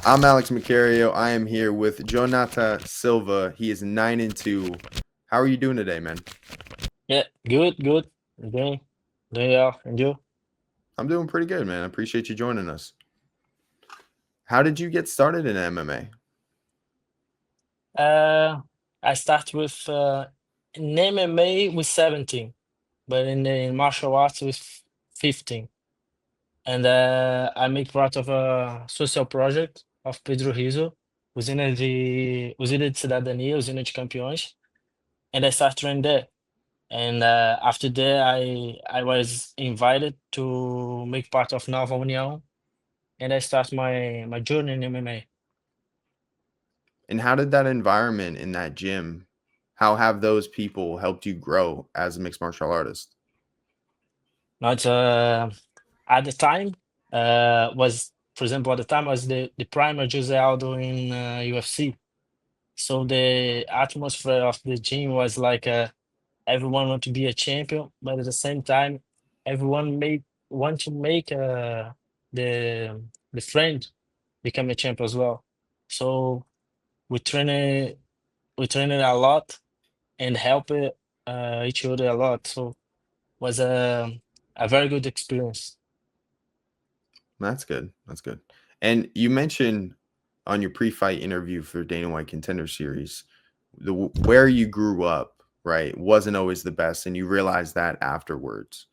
I'm Alex Macario. I am here with Jhonata Silva. He is 9-2. How are you doing today, man? Yeah, good, good. Doing well. And you? I'm doing pretty good, man. I appreciate you joining us. How did you get started in MMA? Uh, I start with in MMA with 17, but in martial arts with 15. And I make part of a social project of Pedro Rizzo, Usina de Cidadania, Usina de Campeões, and I start training there. And after that, I was invited to make part of Nova União, and I start my journey in MMA. And how did that environment in that gym, how have those people helped you grow as a mixed martial artist? Not at the time was, for example, at the time was the prime of Jose Aldo in UFC. So the atmosphere of the gym was like everyone want to be a champion, but at the same time, everyone made want to make the the friend become a champion as well. So we train it, we train it a lot and help it, each other a lot. So was a very good experience. That's good. That's good. And you mentioned on your pre-fight interview for Dana White Contender Series, where you grew up, right, wasn't always the best, and you realized that afterwards.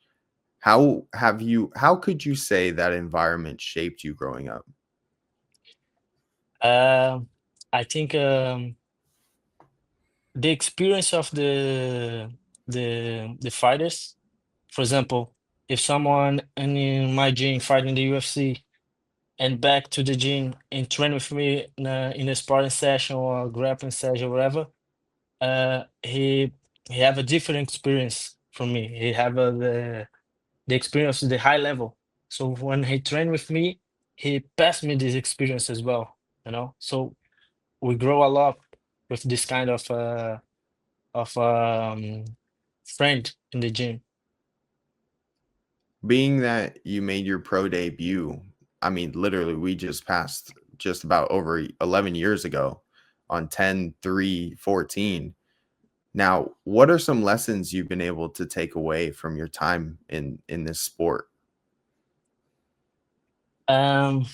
How could you say that environment shaped you growing up? Um, I think the experience of the fighters, for example, if someone in my gym fighting the UFC and back to the gym and train with me in a sparring session or a grappling session or whatever, he have a different experience from me. He have the experience at the high level. So when he trained with me, he passed me this experience as well. So we grow a lot with this kind of friend in the gym. Being that you made your pro debut, I mean, literally, we just passed just about over 11 years ago on 10/3/14. Now, what are some lessons you've been able to take away from your time in this sport? Um,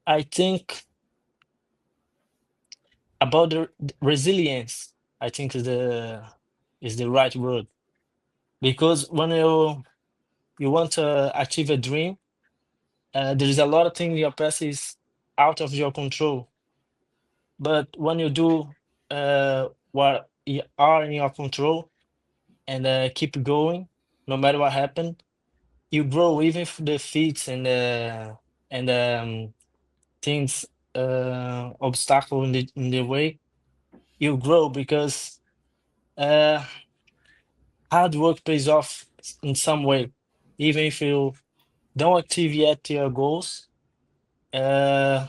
I think about the resilience. I think is the right word, because when you want to achieve a dream, there is a lot of things in your past is out of your control. But when you do what you are in your control and keep going, no matter what happens, you grow even if the defeats and things obstacle in the way. You grow because uh, hard work pays off in some way, even if you don't achieve yet your goals. Uh,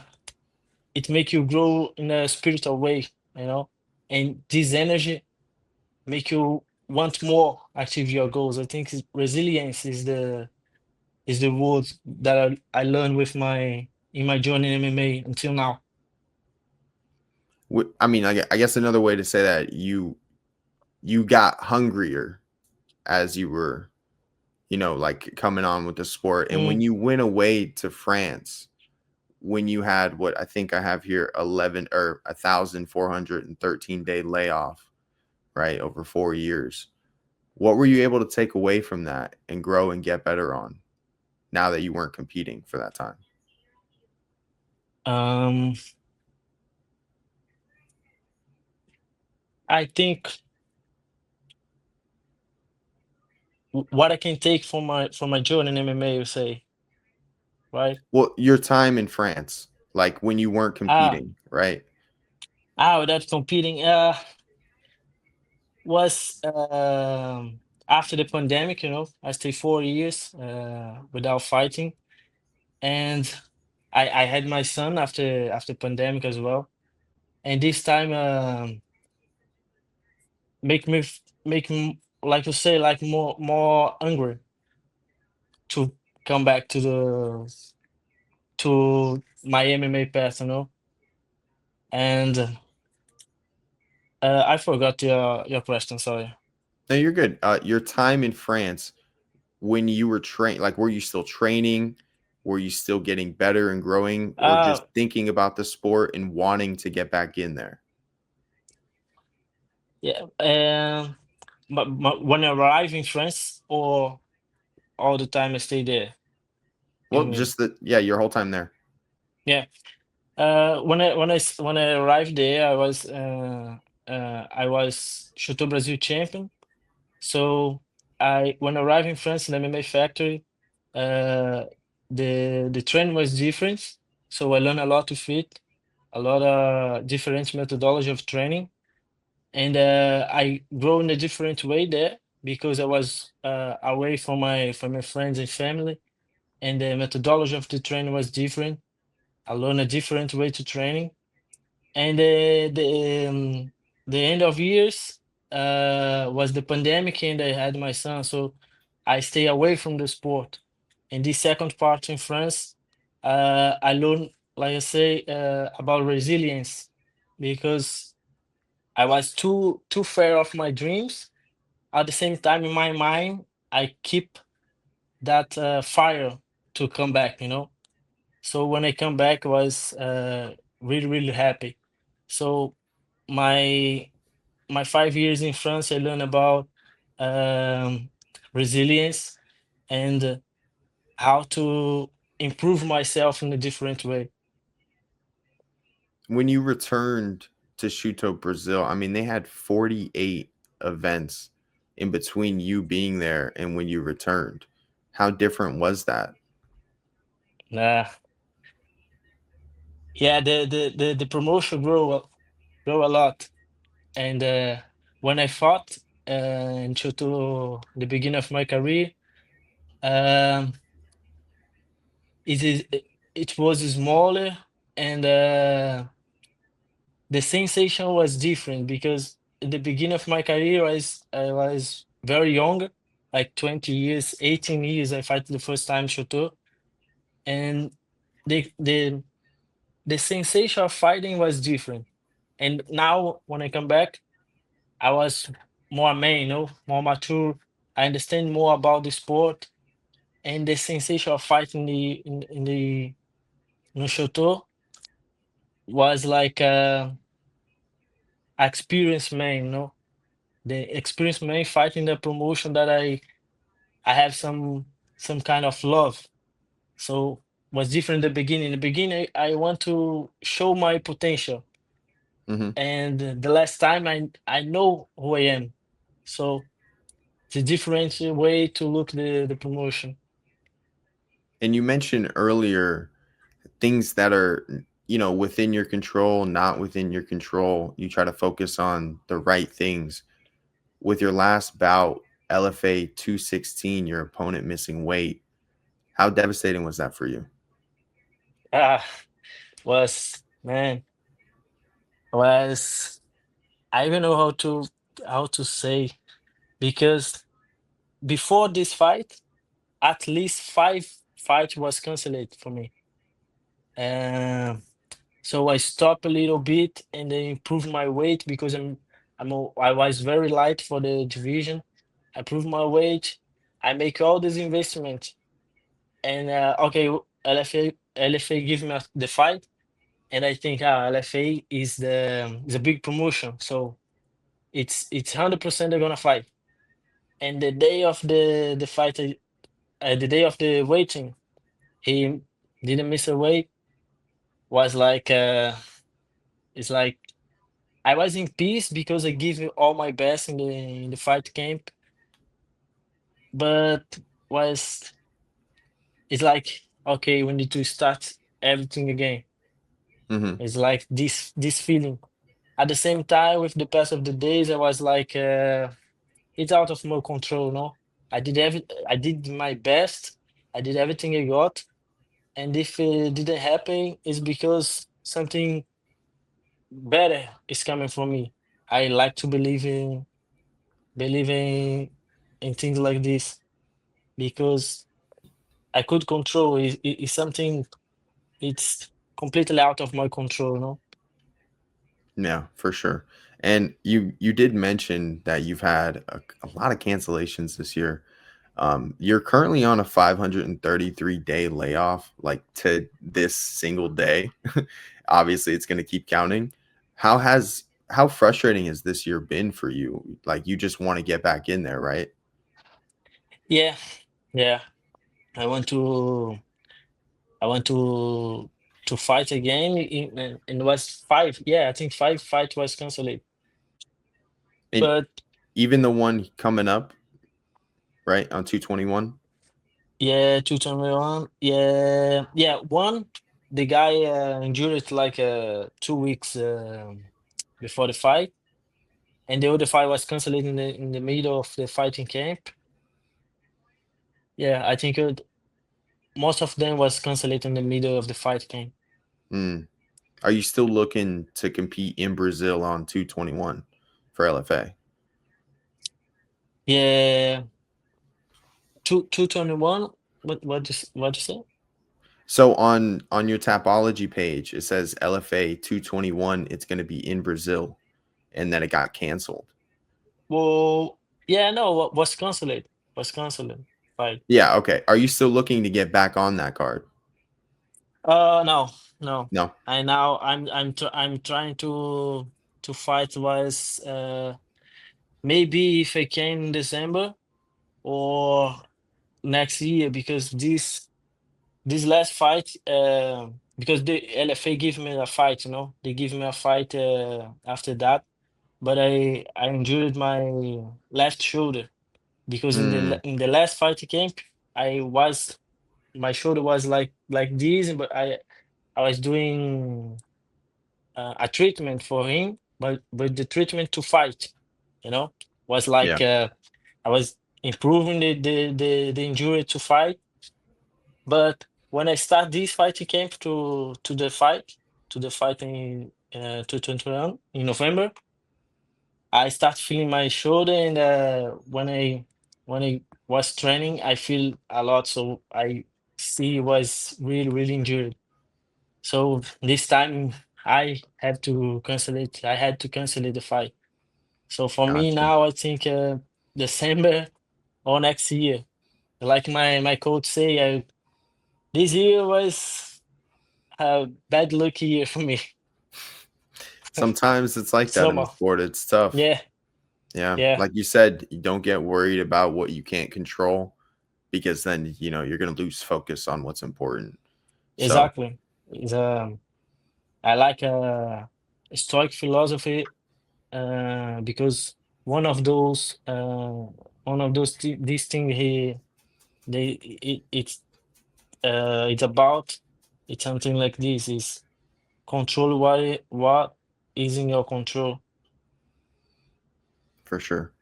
it make you grow in a spiritual way, you know, and this energy make you want more achieve your goals. I think resilience is the word that I learned with my in my journey in MMA until now. I mean, I guess another way to say that you got hungrier as you were, like coming on with the sport. And when Mm, you went away to France, when you had what I think I have here 11 or 1,413-day layoff, right, over 4 years. What were you able to take away from that and grow and get better on now that you weren't competing for that time? um, I think what I can take from my journey in MMA, you say, right? Well, your time in France, like when you weren't Ah, competing, right? without competing, was after the pandemic. I stayed 4 years without fighting, and I had my son after pandemic as well. And this time, like you say, like more hungry to come back to to my MMA path, you know. And I forgot your question. Sorry. No, you're good. Your time in France when you were trained, like, were you still training? Were you still getting better and growing, or just Uh, thinking about the sport and wanting to get back in there? yeah. But when I arrive in France, or all the time I stay there, you Well, mean? just that, yeah, your whole time there. Yeah. When I arrived there, I was Chateau Brazil champion. So I when I arrived in France in the MMA factory, uh, the training was different. So I learned a lot of it, a lot of different methodology of training, and I grow in a different way there because I was away from my friends and family, and the methodology of the training was different. I learned a different way to training, and the end of years was the pandemic, and I had my son, so I stay away from the sport. And this second part in France, I learned, like I say, about resilience, because I was too far off my dreams. At the same time, in my mind, I keep that fire to come back, you know. So when I come back, I was really happy. So my my 5 years in France, I learned about um, resilience, and how to improve myself in a different way. When you returned to Shuto, Brazil, I mean, they had 48 events in between you being there and when you returned. How different was that? Uh, yeah, the promotion grow a lot, and when I fought into to the beginning of my career, um, it is it was smaller, and the sensation was different, because in the beginning of my career, I was very young, like 20 years, 18 years. I fight the first time Shoto, and the the the sensation of fighting was different. And now when I come back, I was more man, you know, more mature. I understand more about the sport, and the sensation of fighting in the no Shoto was like experienced man, you know, the experienced man fighting the promotion that I have some kind of love. So was different in the beginning. In the beginning, I want to show my potential, Hmm. and the last time I know who I am. So it's a different way to look the promotion. And you mentioned earlier things that are, within your control, not within your control. You try to focus on the right things. With your last bout, LFA 216, your opponent missing weight, how devastating was that for you? Ah, was man was I don't know how to say, because before this fight, at least five fight was cancelled for me. Um, so I stopped a little bit and then improved my weight, because I was very light for the division. I improved my weight. I make all this investment, and okay, LFA give me the fight, and I think LFA is a big promotion, so it's 100% they're gonna fight. And the day of the fight, the day of the waiting, he didn't miss a weight. Was like it's like I was in peace, because I give it all my best in the fight camp, but was it's like, okay, we need to start everything again. Hmm. It's like this feeling. At the same time, with the pass of the days, I was like, it's out of my control. No, I did my best. I did everything I got, and if it didn't happen, it's because something better is coming from me. I like to believe in things like this, because I could control. Is something it's completely out of my control, no? Yeah, for sure. And you did mention that you've had a lot of cancellations this year. You're currently on a 533-day layoff, like to this single day. Obviously, it's going to keep counting. How frustrating has this year been for you? Like you just want to get back in there, right? Yeah, yeah. I want to I want to fight again. And it was five. Yeah, I think five fight was cancelled. And But even the one coming up, right, on 221. yeah, 2021. Yeah, yeah. One, the guy injured like 2 weeks before the fight, and the other fight was cancelled in the middle of the fighting camp. Yeah, I think most of them was cancelled in the middle of the fight camp. Mm. Are you still looking to compete in Brazil on 221 for LFA? Yeah, 221. What you say? So on your Tapology page, it says LFA 221. It's going to be in Brazil, and then it got canceled. Well, yeah, no, was cancelled. Was cancelled. Fight. Yeah. Okay. Are you still looking to get back on that card? No, no. No. I now I'm trying to fight was maybe if I can in December or next year because this last fight because the LFA give me a fight, you know, they give me a fight after that, but I injured my left shoulder because Mm, in the last fight camp I was my shoulder was like this, but I was doing a treatment for him, but the treatment to fight, you know, was yeah. like I was improving the injury to fight. But when I start this fighting camp to the fight in 2021 in November, I start feeling my shoulder, and when I was training, I feel a lot. So I see it was really injured. So this time I have to cancel it. I had to cancel the fight. So for me Gotcha. now, I think December or next year. Like my coach say, this year was a bad lucky year for me. Sometimes it's like that in the Summer. sport. It's tough. Yeah, Yeah. yeah, Like you said, you don't get worried about what you can't control because then, you're going to lose focus on what's important. So, exactly. It's, I like Stoic philosophy because one of those these things it's about it's something like this is control what is in your control. for sure.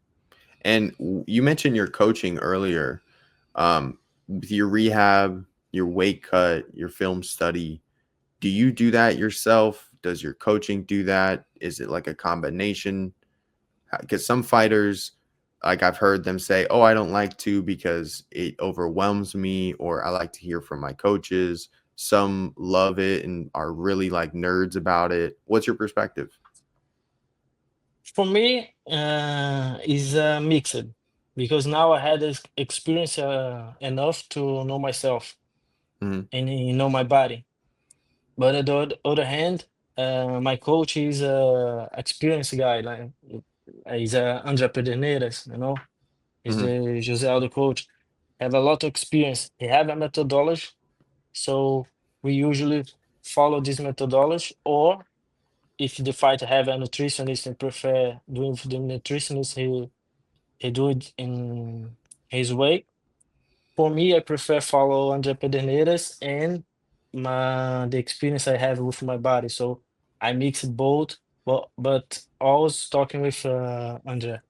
And you mentioned your coaching earlier. With your rehab, your weight cut, your film study, do you do that yourself? Does your coaching do that? Is it like a combination? Because some fighters, like I've heard them say, "Oh, I don't like to because it overwhelms me," or "I like to hear from my coaches." Some love it and are really like nerds about it. What's your perspective? For me, is mixed because now I had this experience enough to know myself Hmm. and know my body. But on the other hand, my coach is a experienced guy. Like he's Andre Pederneiras, you know. He's Hmm. the Jose Aldo coach. Have a lot of experience. He have a methodology, so we usually follow this methodology. Or if the fighter have a nutritionist and prefer doing for the nutritionist, he do it in his way. For me, I prefer follow Andre Pederneiras and the experience I have with my body. So I mix both, but always talking with Andre.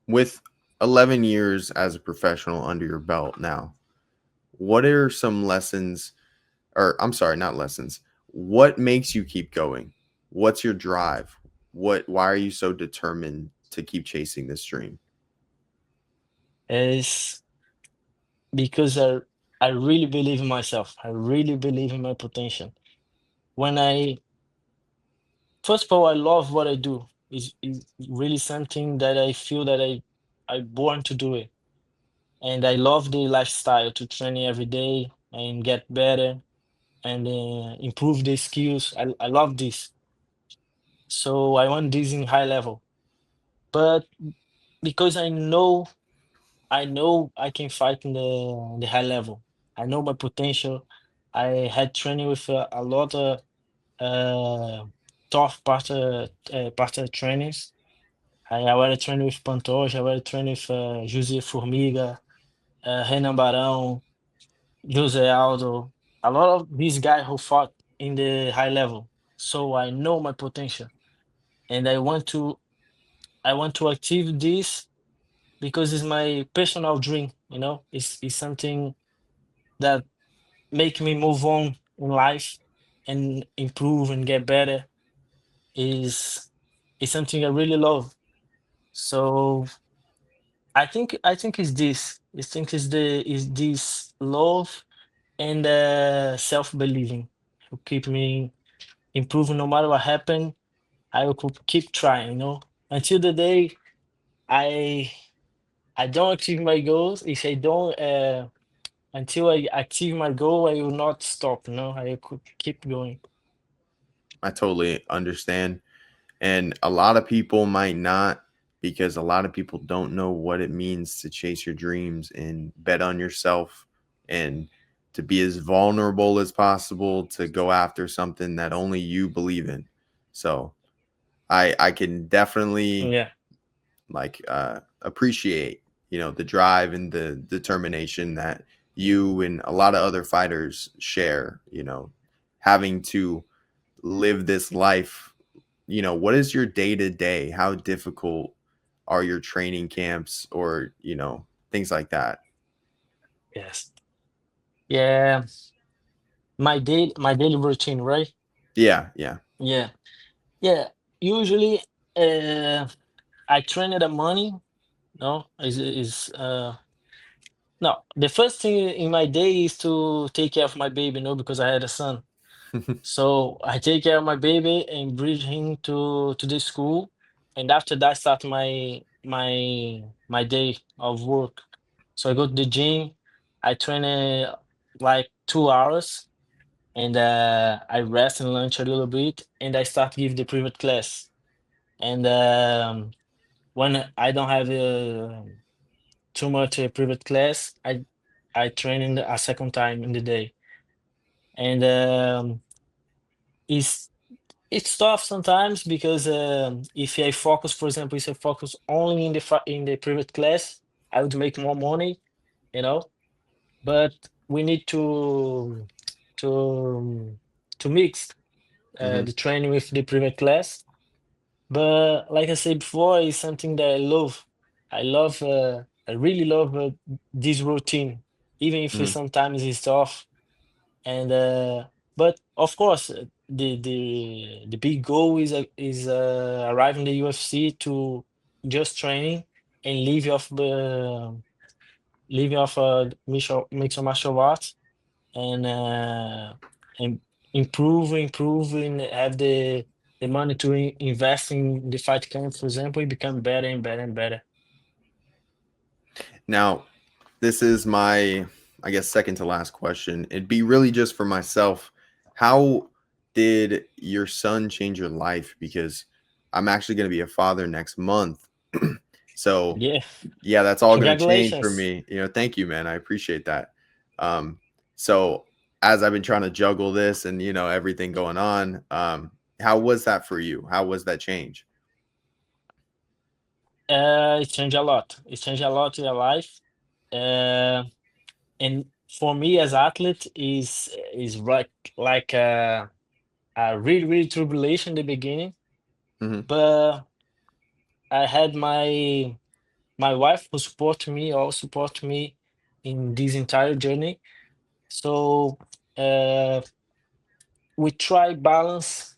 With 11 years as a professional under your belt now, what are some lessons, or I'm sorry, not lessons. What makes you keep going? What's your drive? Why are you so determined to keep chasing this dream? Is because I really believe in myself. I really believe in my potential. When I First of all, I love what I do. Is really something that I feel that I born to do it. And I love the lifestyle to training every day and get better and improve the skills. I love this. So I want this in high level. But because I know I can fight in the high level. I know my potential. I had training with a lot of uh, tough partner trainers. I already trained with Pantoja, I already trained with José Formiga, Renan Barão, José Aldo, a lot of these guys who fought in the high level. So I know my potential, and I want to achieve this because it's my personal dream. It's something that make me move on in life and improve and get better. Is is something I really love. So I think it's this. I think is this love and self-believing who keep me improving no matter what happen. I will keep trying, until the day I I don't achieve my goals. If I don't until I achieve my goal, I will not stop. I could keep going. I totally understand. And a lot of people might not, because a lot of people don't know what it means to chase your dreams and bet on yourself and to be as vulnerable as possible to go after something that only you believe in. So I can definitely Yeah. like appreciate, the drive and the determination that you and a lot of other fighters share, having to live this life. What is your day to day? How difficult are your training camps, or, things like that? Yes. Yeah. My daily routine, right? Yeah, yeah. Yeah. Yeah. Usually, uh, I train in the morning. No, is no. The first thing in my day is to take care of my baby. No, because I had a son. So I take care of my baby and bring him to the school, and after that start my day of work. So I go to the gym. I train like 2 hours, and I rest and lunch a little bit, and I start give the private class. And when I don't have too much private class, I train a second time in the day, and it's it's tough sometimes because if I focus, for example, if I focus only in the private class, I would make more money, you know. But we need to to mix Hmm. the training with the private class. But like I said before, it's something that I love. I really love this routine, even if Hmm. sometimes it's tough. And but of course, the big goal is arriving the UFC to just training and leave off mixed martial arts and improve and have the money to invest in the fight camp, for example, it become better and better and better. Now, this is my, I guess, second to last question. It'd be really just for myself. How did your son change your life? Because I'm actually going to be a father next month. So, Yeah, yeah, that's all going to change for congratulations. me. Thank you, man. I appreciate that. Um, so, as I've been trying to juggle this and, everything going on, how was that for you? How was that change? It changed a lot. It changed a lot in your life. Uh, and for me as athlete is like a really really tribulation in the beginning, Hmm. but I had my wife who support me all support me in this entire journey. So uh, we try balance,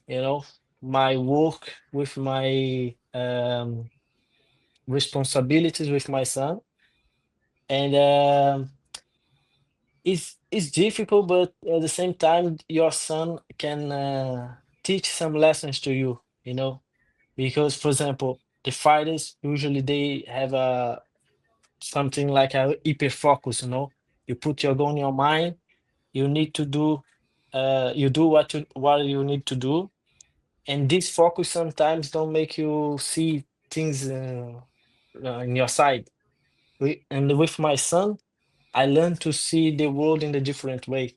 my work with my responsibilities with my son, and it's difficult, but at the same time, your son can teach some lessons to you, you know, because for example, the fighters usually they have a something like a hyper focus, you know. You put your goal in your mind, you need to do you do what you need to do, and this focus sometimes don't make you see things in your side. And with my son, I learned to see the world in a different way.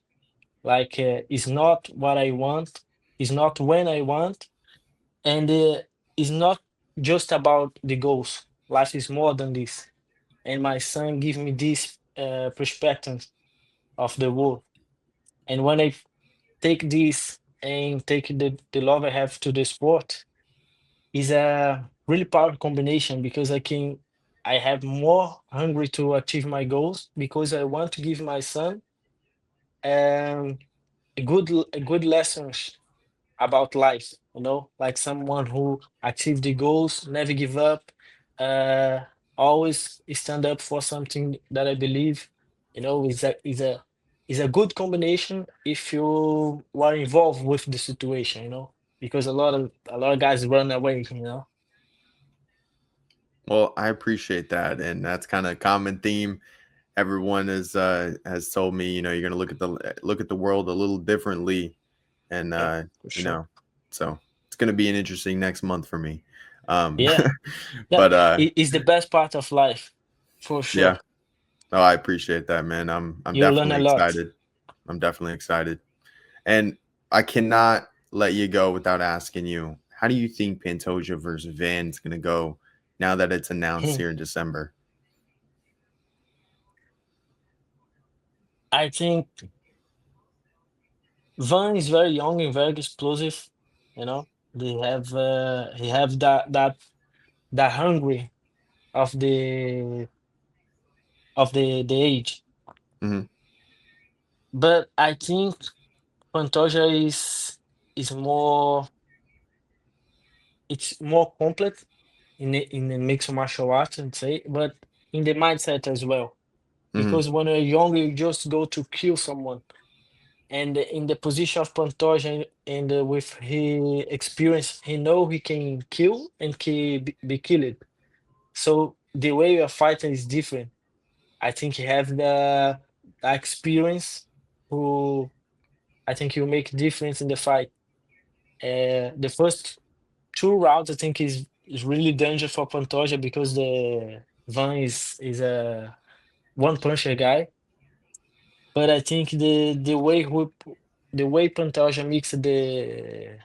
Like it's not what I want, it's not when I want, and it's not just about the goals. Life is more than this. And my son give me this perspective of the world. And when I take this and take the love I have to the sport, is a really powerful combination because I have more hungry to achieve my goals because I want to give my son um, a good lessons about life, you know, like someone who achieved the goals, never give up, uh, always stand up for something that I believe, you know, is a good combination if you are involved with the situation, you know, because a lot of guys run away, you know. Well, I appreciate that, and that's kind of a common theme. Everyone has told me, you're gonna look at the world a little differently, and Yeah, for you sure. know, so it's gonna be an interesting next month for me. Um, Yeah, yeah, but it's the best part of life, for sure. yeah, oh, I appreciate that, man. I'm You learn a definitely lot. excited. I'm definitely excited, and I cannot let you go without asking you, how do you think Pantoja versus Van's gonna go now that it's announced here in December? I think Van is very young and very explosive. You know, they have he have that hungry of the age. Hmm. But I think Pantoja is more it's more complex in the mixed martial arts and say, but in the mindset as well. Hmm. Because when you're young, you just go to kill someone. And in the position of Pantoja and with his experience, he know he can kill and be killed. So the way you are fighting is different. I think he have the experience who I think will make difference in the fight. The first two rounds I think is really dangerous for Pantoja because the Van is a one puncher guy. But I think the way Pantoja mix the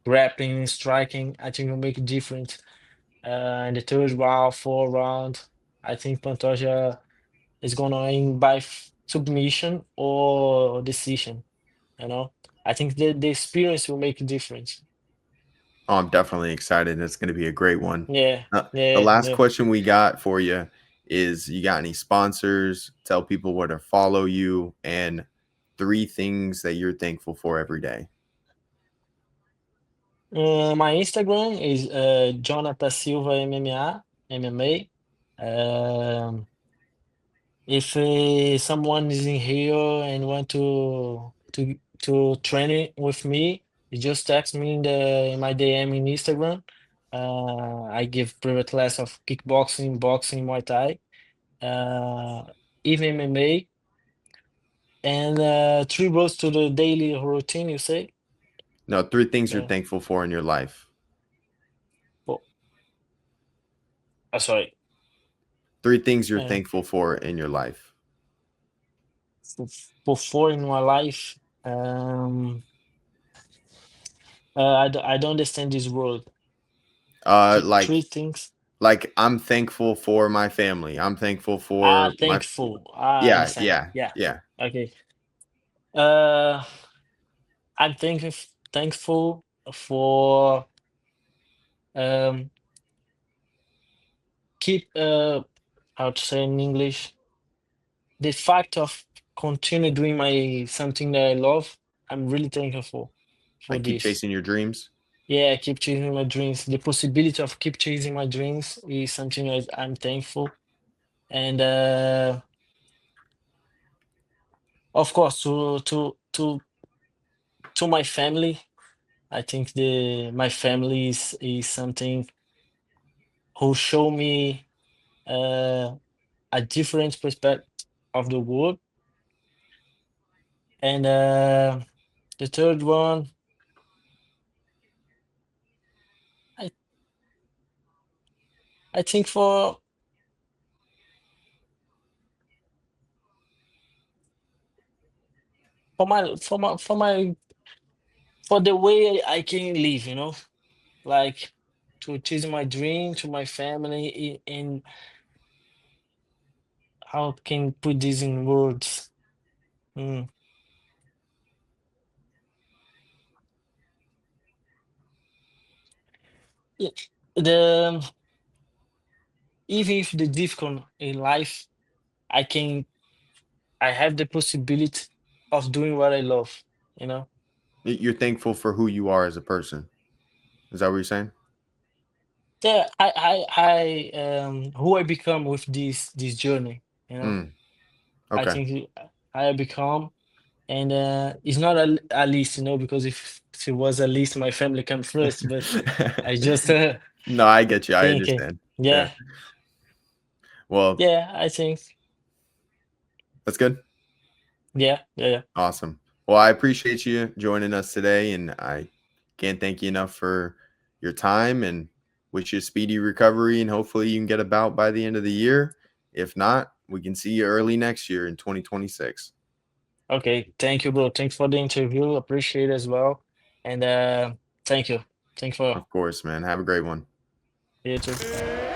grappling, striking, I think will make a difference. In the third round, fourth round, I think Pantoja is gonna win by submission or decision. You know, I think the experience will make a difference. Oh, I'm definitely excited. It's going to be a great one. Yeah, The yeah, last yeah. question we got for you is, you got any sponsors? Tell people where to follow you, and three things that you're thankful for every day. My Instagram is Jhonata Silva MMA MMA. Um, if someone is in here and want to train it with me, you just text me in my DM in Instagram. I give private class of kickboxing, boxing, Muay Thai, uh, even MMA, and three roads to the daily routine. You say? No, three things you're Yeah. thankful for in your life. Oh, sorry. Three things you're Uh, thankful for in your life. for four in my life. I don't understand this word. Uh, Three like, things. I'm thankful for my family. I'm thankful for my. Thankful. I Yeah, understand. yeah, Yeah. yeah. Okay. Uh, I'm thankful for um keep how to say in English, the fact of continue doing my something that I love. I'm really thankful for Like, keep this. chasing your dreams. Yeah, keep chasing my dreams. The possibility of keep chasing my dreams is something I'm thankful. And of course, to my family. I think the my family is something who show me uh, a different perspective of the world. And the third one, I I think for the way I can live, like to chase my dream, to my family, and how can put this in words? Mm. Yeah, the even if the difficult in life, I can I have the possibility of doing what I love, you know? You're thankful for who you are as a person. Is that what you're saying? Yeah, who I become with this journey, you know? Mm, I okay. think I become, and it's not a list, because if it was a list, my family come first, but I just No, I get you. I thinking, understand. Yeah. yeah, Well, yeah, I think, that's good. yeah, yeah, yeah. Awesome. Well, I appreciate you joining us today, and I can't thank you enough for your time and wish you a speedy recovery. And hopefully, you can get about by the end of the year. If not, we can see you early next year in 2026. Okay, thank you, bro. Thanks for the interview. Appreciate it as well. And thank you. Thanks for Of course, man. Have a great one. you too. Bye.